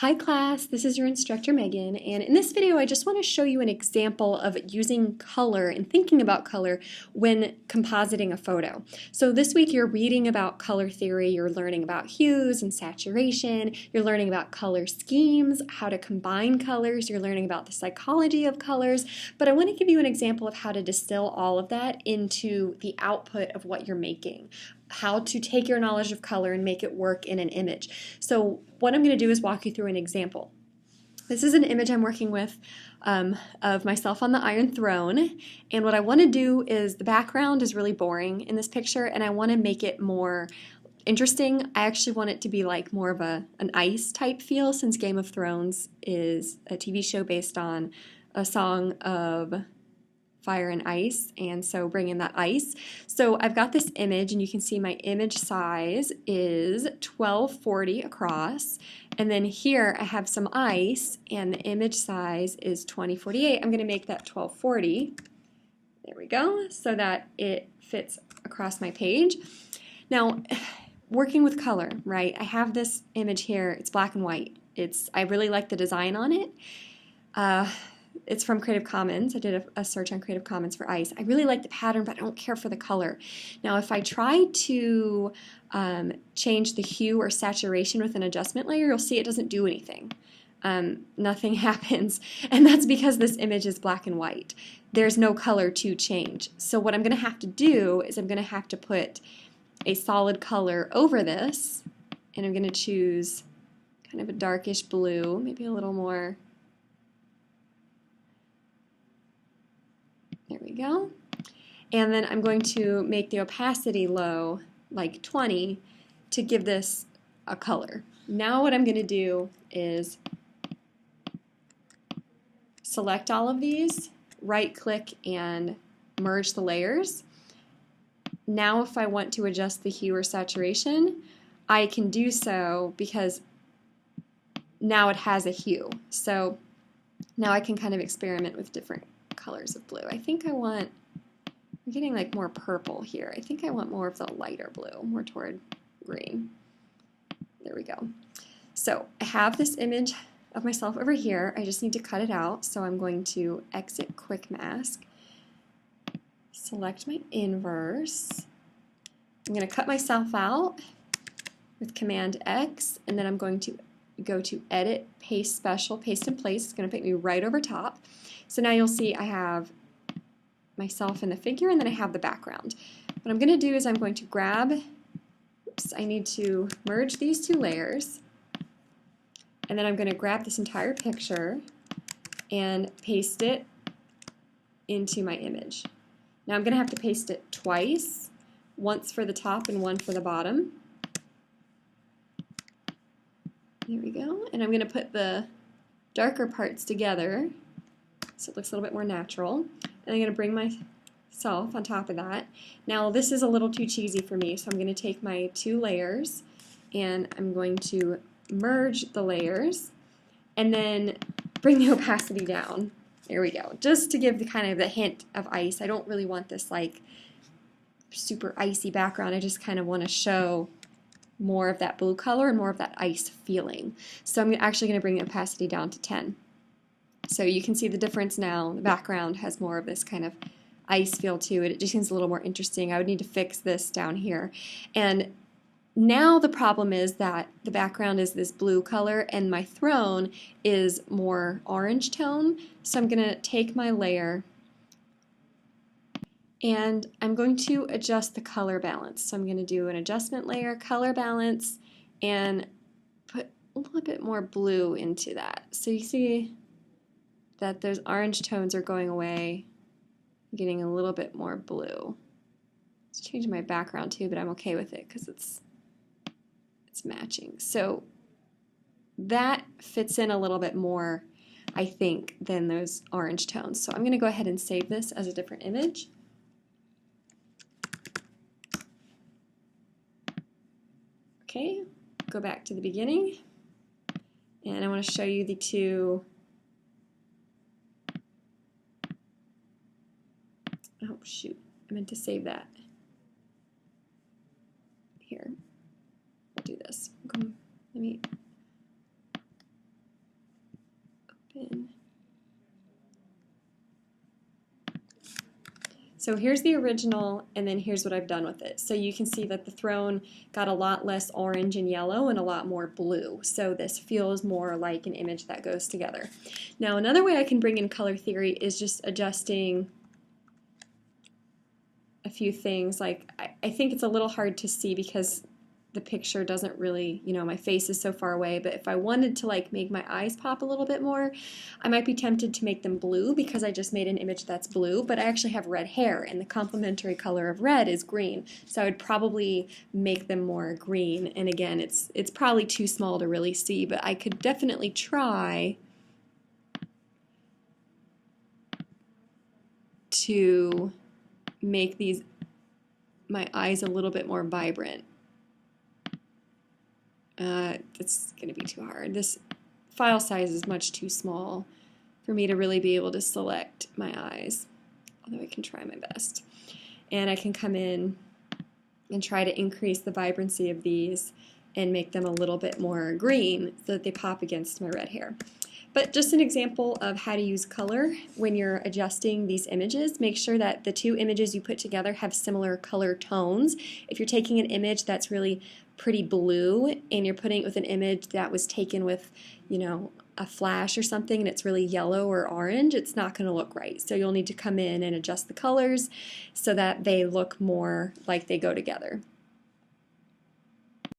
Hi class, this is your instructor Megan, and in this video I just want to show you an example of using color and thinking about color when compositing a photo. So this week you're reading about color theory, you're learning about hues and saturation, you're learning about color schemes, how to combine colors, you're learning about the psychology of colors, but I want to give you an example of how to distill all of that into the output of what you're making. How to take your knowledge of color and make it work in an image. So what I'm going to do is walk you through an example. This is an image I'm working with of myself on the Iron Throne, and what I want to do is the background is really boring in this picture and I want to make it more interesting. I actually want it to be like more of an ice type feel, since Game of Thrones is a TV show based on a song of fire and ice, and so bring in that ice. So I've got this image and you can see my image size is 1240 across, and then here I have some ice and the image size is 2048. I'm going to make that 1240. There we go, so that it fits across my page. Now, working with color, right? I have this image here, it's black and white. I really like the design on it. It's from Creative Commons. I did a search on Creative Commons for ice. I really like the pattern, but I don't care for the color. Now, if I try to change the hue or saturation with an adjustment layer, you'll see it doesn't do anything. Nothing happens, and that's because this image is black and white. There's no color to change. So what I'm going to have to do is I'm going to have to put a solid color over this, and I'm going to choose kind of a darkish blue, maybe a little more. There we go. And then I'm going to make the opacity low, like 20, to give this a color. Now what I'm going to do is select all of these, right-click, and merge the layers. Now if I want to adjust the hue or saturation, I can do so because now it has a hue. So now I can kind of experiment with different colors of blue. I think I'm getting like more purple here. I think I want more of the lighter blue, more toward green. There we go. So I have this image of myself over here. I just need to cut it out. So I'm going to exit Quick Mask, select my inverse. I'm going to cut myself out with Command X, and then I'm going to go to Edit, Paste Special, Paste in Place. It's going to put me right over top. So now you'll see I have myself in the figure, and then I have the background. What I'm going to do is I'm going to grab, I need to merge these two layers, and then I'm going to grab this entire picture and paste it into my image. Now I'm going to have to paste it twice, once for the top and one for the bottom. There we go, and I'm going to put the darker parts together so it looks a little bit more natural. And I'm going to bring myself on top of that. Now this is a little too cheesy for me, so I'm going to take my two layers and I'm going to merge the layers and then bring the opacity down. There we go, just to give the kind of the hint of ice. I don't really want this like super icy background. I just kind of want to show more of that blue color and more of that ice feeling. So I'm actually going to bring the opacity down to 10. So you can see the difference now. The background has more of this kind of ice feel to it. It just seems a little more interesting. I would need to fix this down here. And now the problem is that the background is this blue color and my throne is more orange tone. So I'm going to take my layer and I'm going to adjust the color balance. So I'm going to do an adjustment layer, color balance, and put a little bit more blue into that. So you see that those orange tones are going away, I'm getting a little bit more blue. It's changing my background too, but I'm okay with it because it's matching. So that fits in a little bit more, I think, than those orange tones. So I'm going to go ahead and save this as a different image. Okay, go back to the beginning, and I want to show you the two. Oh shoot, I meant to save that. Here, I'll do this. Let me So here's the original, and then here's what I've done with it. So you can see that the throne got a lot less orange and yellow and a lot more blue. So this feels more like an image that goes together. Now another way I can bring in color theory is just adjusting a few things. Like I think it's a little hard to see because the picture doesn't really, my face is so far away, but if I wanted to like make my eyes pop a little bit more, I might be tempted to make them blue because I just made an image that's blue, but I actually have red hair and the complementary color of red is green. So I would probably make them more green, and again, it's probably too small to really see, but I could definitely try to make my eyes a little bit more vibrant. It's going to be too hard. This file size is much too small for me to really be able to select my eyes, although I can try my best. And I can come in and try to increase the vibrancy of these and make them a little bit more green so that they pop against my red hair. But just an example of how to use color when you're adjusting these images. Make sure that the two images you put together have similar color tones. If you're taking an image that's really pretty blue and you're putting it with an image that was taken with, a flash or something and it's really yellow or orange, it's not going to look right. So you'll need to come in and adjust the colors so that they look more like they go together.